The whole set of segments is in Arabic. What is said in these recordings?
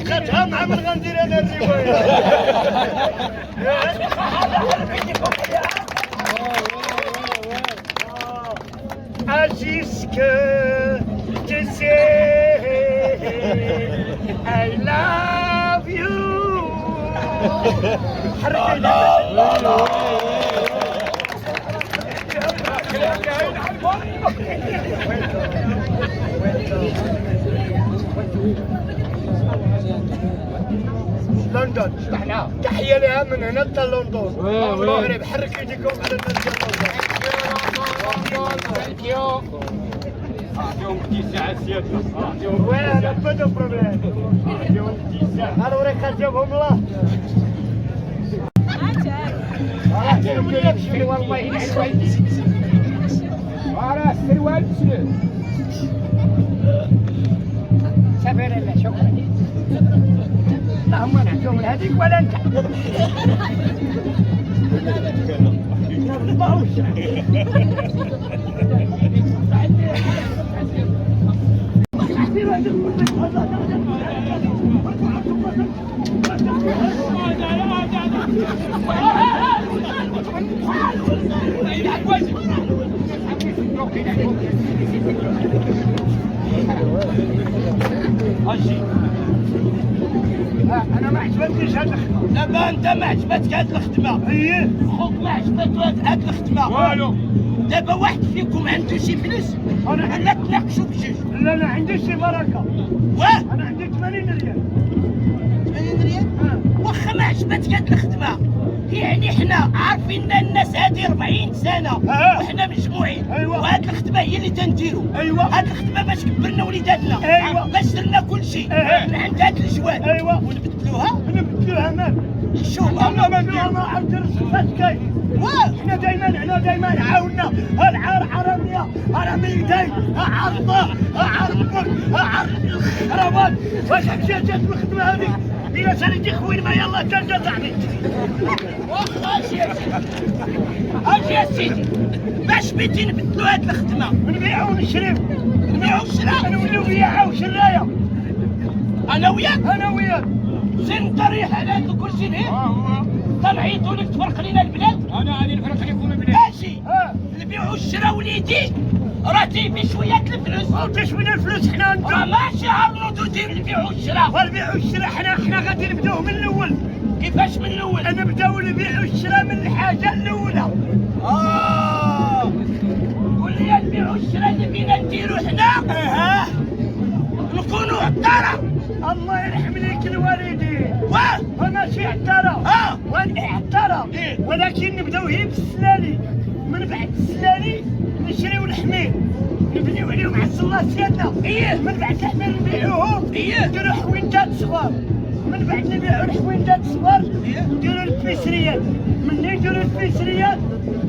حقيقتها مع من غندير انا الروايه. Jusque tu sais I love you. لا لا لا لندن تحية لها من هنا حتى لندن. المغرب حرك يديكم على الناس ديال لندن. عطيهم 10 ساعات سيادة. وين با دو بروبليم. عطيهم 10 ساعات. هذا وريك جابهم الله. والله ينعل والدي. وراه السروال مسلول. سافر الله شكرا. اللهم نعطيهم هذيك ولا انت. انا ما عجبتنيش هاد الخدمه. دابا انت ما عجبتك هاد الخدمه. اييه خوك ما عجبتو هاد الخدمه. والو. دابا واحد فيكم عنده شي فلوس ولا تناقشوا بجوج. لا انا عندي شي بركه. واه انا عندي 80 ريال. 80 ريال. واخا ما عجبتك هاد الخدمه يعني حنا عارفين ان الناس هادي 40 سنه وحنا مجموعين. أيوة. وهاد الخدمه هي اللي تنديرو. أيوة. هاد الخدمه باش كبرنا وليداتنا. أيوة. باش درنا كلشي من عند هاد الجواد. أيوة. ونبدلوها. نبدلوها مال. حشومه. انا ما ندير ما عرفت الصفات كاين. واه احنا دايما عاونا العار عربيه عربيتين عرضه عربك عرض الخرابات. واش مشات الخدمه هذيك الى سالتي خوين ما يلا تلقى صاحبي. واخا اجي يا سيدي باش بغيتي نبدلو هاد الخدمه نبيعو ونشريو. نبيعو الشراء. نوليو بياعه وشرايه انا وياك. انا وياك. زين انت ريح على هاد الكرسي لهيه. طلعيتو لك تفرق لينا البلاد. انا غادي نفرق لكم البلاد. ماشي نبيعو الشراء وليدي راه تيبي شويه الفلوس. وانت شويه الفلوس حنا انت. راه ماشي عرضو دير نبيعو الشراء. ونبيعو الشراء حنا غادي نبداوه من الاول. كيفاش من الاول؟ نبداو نبيعو الشراء من الحاجه الاولى. قول لي نبيعو الشراء اللي بينا نديرو حنا. نكونوا عطاره. الله يرحم لك الوالدين. واه ماشي عطاره. عطاره. ولكن نبداو هي بالسلالي. من بعد السلالي نشريو الحمير نبنيو عليهم عز الله سيادنا. من بعد الحمير نبيعوهم. نديرو حوينتات صغار. من بعد نبيعو الحوينتات صغار نديرو الفيسريات. منين نديرو الفيسريات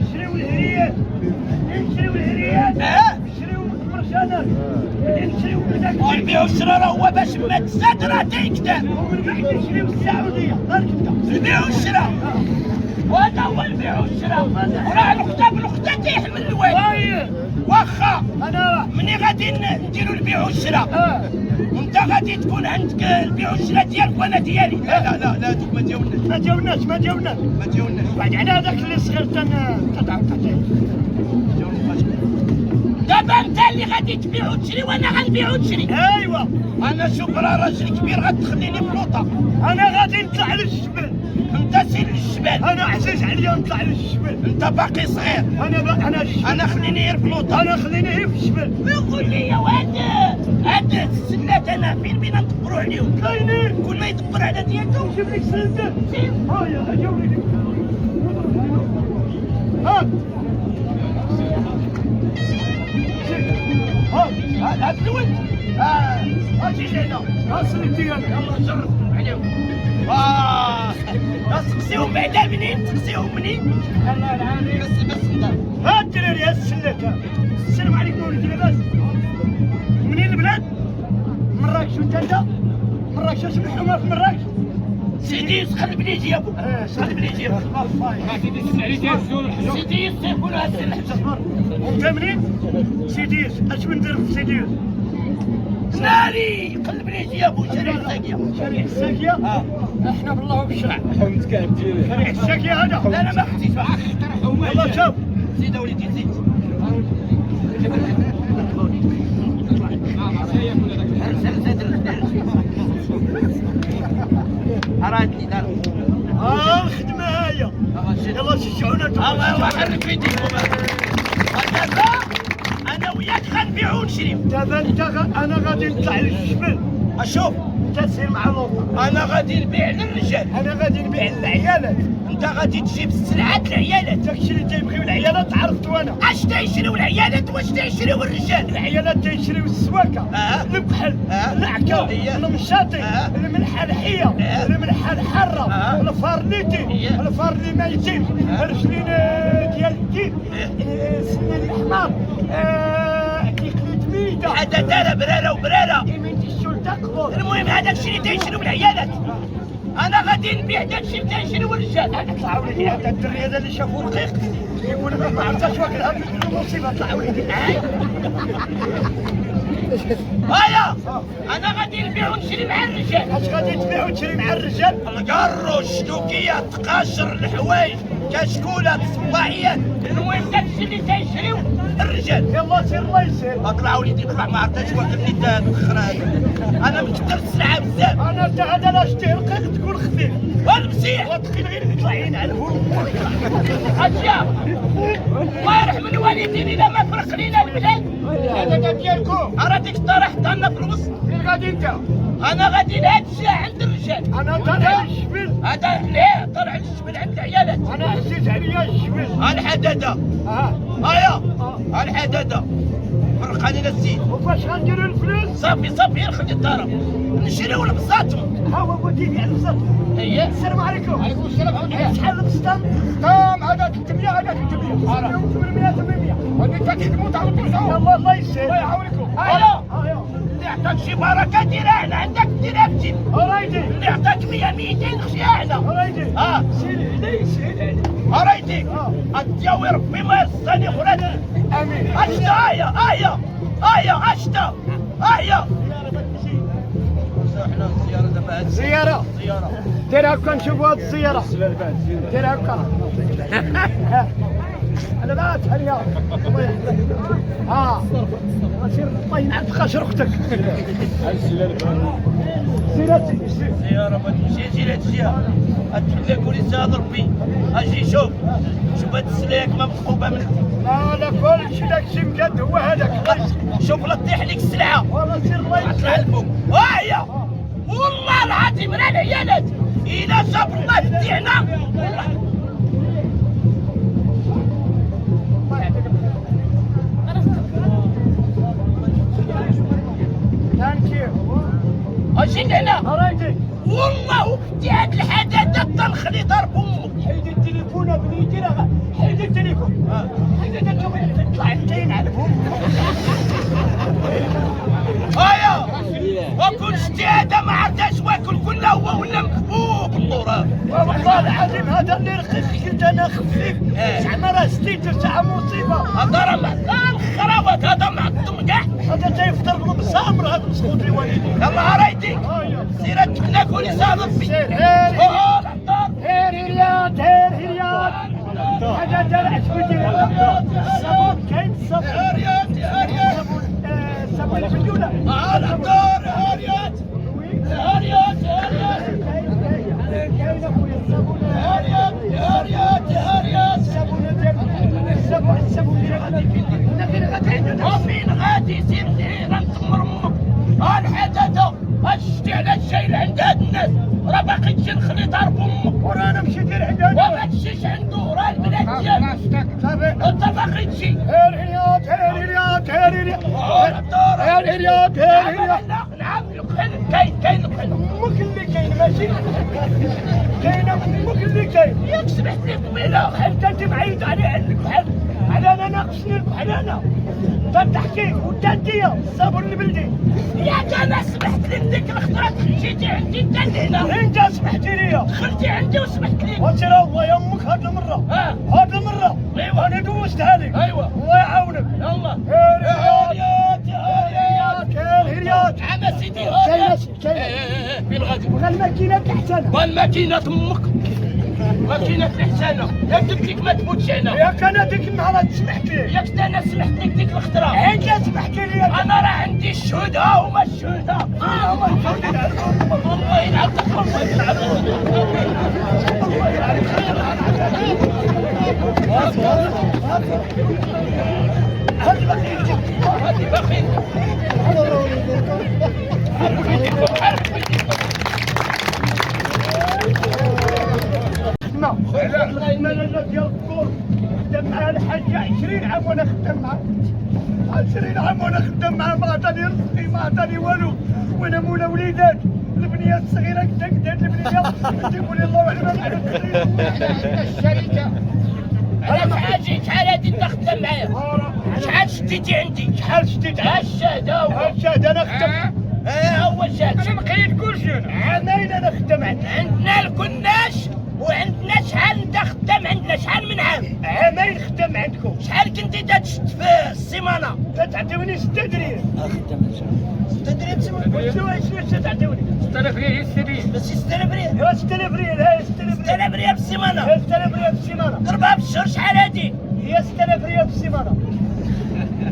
نشريو الهريات. نشريو الهريات نشريو المرجانات. نشريو ونبيعو الشراء راه هو باش ما تزاد راه تيكدا. ومن بعد نشريو السعوديه. نبيعو الشراء. وهذا هو نبيعو الشراء. وراه الخطا بالخطا تيحمل الوالد. واخا انا مني غادي نديرو البيع والشراء. وانت غادي تكون عندك البيع والشراء ديالك وانا ديالي. لا لا لا دوك ما دياولناش. ما جاوناش. بعد على هذاك اللي صغير تدعو تعطيه. دابا انت اللي غادي تبيع وتشري وانا غنبيع وتشري. ايوا انا شوف راه راجل كبير غتخليني في لوطه. انا غادي نطلع للجبل. انت سير للجبال. انا عزيز عليا نطلع للجبل. انت باقي صغير. انا خليني غير في لوطه. انا خليني غير في الجبل. قول لي يا واد هاد السلات انا فين بينا ندبروا عليهم؟ كاينين. كل ما يدبر على ديالهم نجيب لك سلته. هايا اجاوبني لك. هات هاد الولد. اجي لهنا. اصلي ديالك. يلا جرب عليهم. تسقسيهم بعدا منين؟ تسقسيهم منين؟ الله العالي. بس انت. ها الدراري ها السلات. السلام عليكم وليدي لاباس. منين البلاد؟ مراكش وانت؟ مراكش اسم الحمى في مراكش؟ سيدي يسخن بليجي يا ابو. سخن بليجي يا ابو. ما سيدي تسمع لي تيهزوا الحجر. سيدي يسيبونا هاد الحجر. وانت منين؟ سيديس. اش من درب في سيديس؟ ناري قلبني جيابو شارع الساقية. شارع الساقية؟ احنا بالله بالشرع. شارع الساقية هذا؟ لا لا ما خديش والله شوف. زيد وليدي زيد. أرادني دار. الخدمة هاي. يلا شجعونا. الله حرك في يديكم. أنا وياك غنبيعو ونشريو. دابا أنا غادي نطلع للجبل. أشوف أنت سير مع لوطا. أنا غادي نبيع للرجال. أنا غادي نبيع للعيالات. أنت غادي تجيب السلعات العيالات. داكشي اللي تيبغيو العيالات عرفتو أنا. اش تيشريو العيالات واش تيشريو الرجال؟ العيالات تيشريو السواكة، البحل، العكا، المشاطي، الملحة الحية، الملحة الحارة، الفارنيتي، الفارني ميتين، الرجلين ديال الدين، السنين الأحمر، كيكليت ميتة. هذا دار برارة وبرارة. إيمانتي الشلطة قبور. المهم هذاك الشيء اللي تيشريو العيالات. أنا غادي نبيع داك الشيء اللي تيشريو الرجال. طلع وليدي هذا الدري هذا اللي شافوه رقيق يقول ما عرفتش واكل هذه المصيبة. طلع وليدي. هيا أنا غادي نبيع ونشري مع الرجال. اش غادي تبيع وتشري مع الرجال؟ القرو الشلوكيات تقاشر الحوايج كشكولات صباعيات. المهم داك الشيء اللي تيشريو الرجال. يلا سير الله يسير. اطلع وليدي اطلع ما عرفتش واكل نيتان الخراج. أنا مكثر السلعة بزاف. انا انت هذا لا شتي رقيق تكون خفيف والمسيح وتخيل غير يطلعين على الفرن. أشياء الله يرحم الوالدين إذا ما فرق لينا البلاد. هذا ديالكم. أرادك طرحت لنا في الوسط. فين غادي انت؟ أنا غادي لهاد الشيء عند الرجال. انا طالع الجبل. هذا ليه طلع الجبل عند العيالات. انا عزيز عليا الجبل. الحدادة اه هيا الحدادة فرق علينا الزيت. وفاش غنديروا الفلوس؟ صافي خلي الضرب نشريو البساطم. ها هو وديني على البساط. هي السلام عليكم. عليكم السلام ورحمة الله. شحال البسطام؟ بسطام هذا 300 هذا 300. 800 800. وانت تخدموا تعاودوا ترجعوا. يلا الله يسهل. الله يعاونكم. هيا اللي عطاك شي بركة ديرها هنا عندك ديرها في جيب. رايدي. اللي عطاك 100 200 خشيها هنا. رايدي. سير علي سير علي. رايتي الدياوي ربي ما يصاني خراتي. امين. اشتا هيا اشتا هيا. احنا الزيارة دابا هاد زيارة. دير هكا نشوفوا هاد الزيارة. دير هكا. انا بات هيا. الله يحفظك. سير الله ينعم خاشر اختك. زيارتي. زيارة ما تمشيش إلى الجهة. أتفلك ولسان ربي. أجي شوف هاد السلاك ما مخوبة منك. لا كلشي داكشي مجد هو هذاك. شوف لا تطيح لك السلعة. والله سير الله اطلع يسهل. لفوق. هيا والله العظيم راه العيالات إذا شاف الله يفتحنا والله. ثانكيو. اجي هنا رايدي. والله وفتي هاد الحدادة تنخلي ضرب امك. حيد التليفون ابنيتي راه حيد التليفون. حيد التليفون. طلع انتين على فوق. هيا وكل شتي هذا ما عرفتش واكل كله هو ولا مكبوب الطراب. والله العظيم هذا اللي رقيق قلت انا خفيف. زعما راه ستيت ساعه مصيبه. هذا راه الخراوات هذا معظم كاع. هذا تيفطر بالمسامر هذا مسخوط الوالدين. يلا رايتي سير تحناك ولسان ربي. سير العطار هير رياض هير رياض. هذا دار عشبتي. الصابون كاين الصابون. هاريات الصابون الفلوله. العطار هاريات كاين اخويا الصابون. هاريات الصابون اللي غادي عندنا. وفين غادي سير العيرة نتمر امك. الحدادة اشتي على الشيء اللي عند هاد الناس راه باقي تجي نخلي ضرب امك. ورانا مشيت ندير عندنا. وما تمشيش عنده راه البلاد ديالك. صافي. انت باقي تجي. هير رياض هير رياض هير رياض. العطار هير رياض هير رياض. نعم القلب كاين القلب. امك اللي كاين ماشي كاينه امك اللي كاين. ياك سمحت لي قبيله حتى انت معيط عليه عندك بحال انا ناقصني بحال انا تحكي وتانتيا الصابون البلدي. ياك انا سمحت لك ديك الخطره خرجتي عندي انت هنا. انت سمحتي لي دخلتي عندي وسمحت لي. وترى الله يا امك هاد المره. هاد المره. ايوا انا دوزتها لك. ايوا الله يعاونك. يلا هيريات هيريات هيريات كاينه فين غادي؟ بغا الماكينه تحتنا والماكينة امك ماكينة الحسانة يا تبكيك ما تموتش هنا ياك انا ديك النهار سمحت لي ياك انا سمحت لك ديك الخطرة انت سمحت لي انا راه عندي الشهود ها هما الشهود هما الشهود الله يلعنك الله يلعنك هذه بخيل الملل ديال الكور خدام معاه الحاجة 20 عام وانا خدام معاه 20 عام وانا خدام معاه ما عطاني رزقي ما عطاني والو وانا مولا وليدات البنيه الصغيره كدا البنيه تقول لي الله اعلم الشركة انا شحال هادي انت خدام معايا شحال شديتي عندي شحال شديت هالشهادة هالشهادة انا خدام هو الشهادة انا مقيد كلشي انا. عامين انا خدام عندنا الكناش وعندنا شحال انت خدام عندنا شحال من عام عامين خدام عندكم شحال كنتي تشد في السيمانة تعطيوني 6 درهم تدريب شنو تعطيوني 6000 ريال هي السبيل. بس 6000 ريال 6000 ريال هاي 6000 ريال 6000 ريال في السيمانة 6000 ريال في السيمانه ضربها بالشهر شحال هادي هي 6000 ريال في السيمانه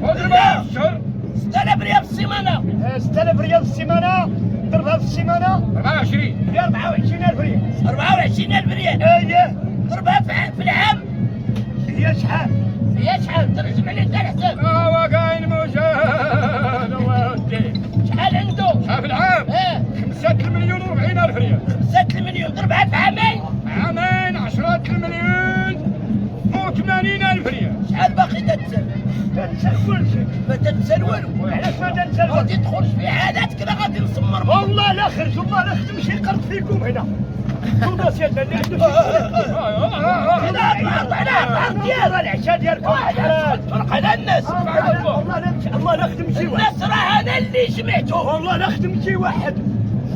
اضربها في الشهر 6000 ريال في السيمانة 6000 ريال في السيمانه ضربها في السيمانه 24. هي 24000 ريال 24000 ريال ايه ضربها في العام هي شحال هي شحال ترجم عليه انت الحساب هو كاين مجاهد الله يوديه. شحال عنده شحال في العام؟ 5 مليون و40000 ريال. 5 المليون ضربها في عامين عامين 10 مليون و80000 ريال. شحال باقي تتسال تنسى كل شيء ما تتسال والو علاش ما تنسى غادي تدخل في حالات كذا غادي نسمر والله لا خرج والله لا خدم شي قرض فيكم هنا والله سيدنا اللي عنده شي ديال العشاء ديالكم فرق على الناس والله لا خدم شي واحد الناس راه انا اللي جمعتهم والله لا خدم شي واحد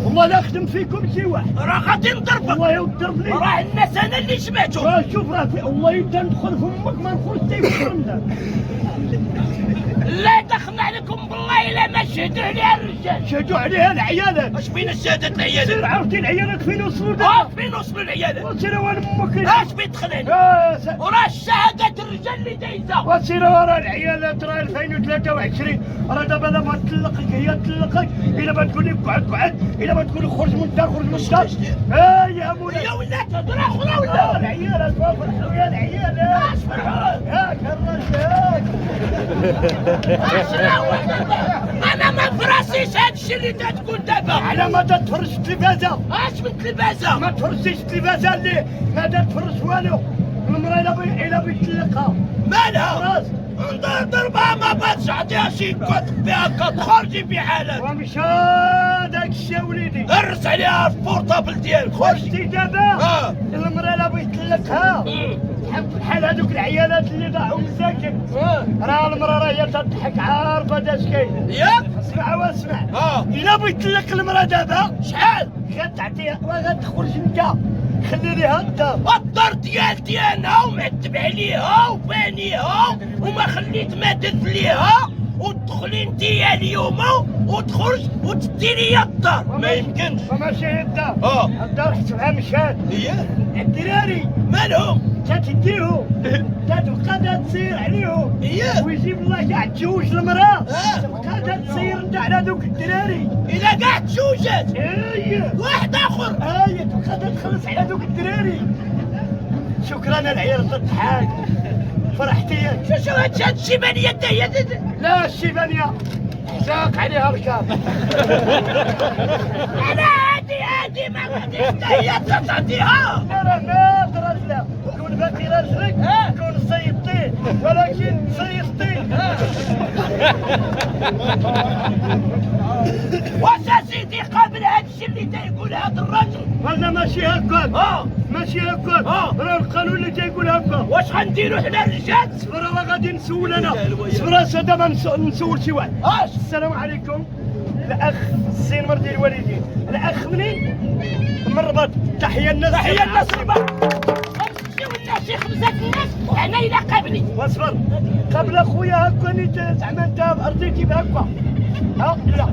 والله لا خدم فيكم شي واحد راه غادي نضربك والله يضرب لي راه الناس انا اللي جمعتهم راه شوف راه والله يبدا ندخل في امك ما نخرج حتى في الرمضان لا دخلنا عليكم بالله الا ما شهدوا عليها الرجال شهدوا عليها العيالات اش بين الشهادات العيالات سير عرفتي العيالات فين وصلوا دابا فين وصلوا العيالات وسير وين امك اش بيدخل عليك وراه الشهادات الرجال اللي دايزه وسير ورا العيالات راه 2023 راه دابا لا ما تطلقك هي تطلقك الا ما تقول لي قعد الا ما تقول لي خرج من الدار خرج من الدار يا مولاي يا ولات هضره اخرى ولا العيالات فرحوا يا العيالات اش فرحان ياك الرجال انا ما فراسيش هادشي اللي تتقول دابا على ما تفرج التلفازه اش من تلفازه ما تفرجيش التلفازه اللي ما تفرج والو المراه الا بيطلقها مالها ضربها ما باتش عطيها شي كتب بها كتخرجي في حالك ومشى داك الشيء وليدي هرس عليها البورطابل ديالك خرجي خرجتي دابا المراه لا بيطلقها بحال هذوك العيالات اللي ضاعوا مساكن راه المراه راه هي تضحك عارفه داش كاين ياك اسمع واسمع الا بيطلق المراه دابا شحال غتعطيها وغتخرج انت خلي ليها الدار الدار ديالتي انا ومعتب عليها وبانيها وما خليت ما درت ليها وتدخلي انتيا اليوم وتخرج وتدي لي الدار ما يمكنش وماشي هي الدار الدار حسبها مشات هي الدراري مالهم تتديهم تتبقى تسير عليهم ويجيب الله كاع تزوج المراه تبقى تسير انت على دوك الدراري الا كاع تزوجات واحد اخر تبقى تخلص على دوك الدراري شكرا العيال تضحك فرحتي ياك شو هاد الشيبانيه هي لا الشيبانيه حزاق عليها ركاب انا هادي ما غاديش هي تعطيها راه ما راجله كون باقي راجلك كون صيبتيه ولكن صيبتيه واش سيدي قابل هادشي اللي تيقول هاد الراجل ولا ماشي هكاك ماشي هكاك راه القانون اللي تيقول هكا واش غنديرو حنا الرجال صبر راه غادي نسول انا صبر ساده ما نسول شي واحد السلام عليكم الاخ السينمر ديال الوالدين الاخ منين من الرباط تحيه الناس الرباط ولا شي خمسه الناس وحنا الى قابلين واصبر قبل اخويا هكا زعما انت ارضيتي بهكا لا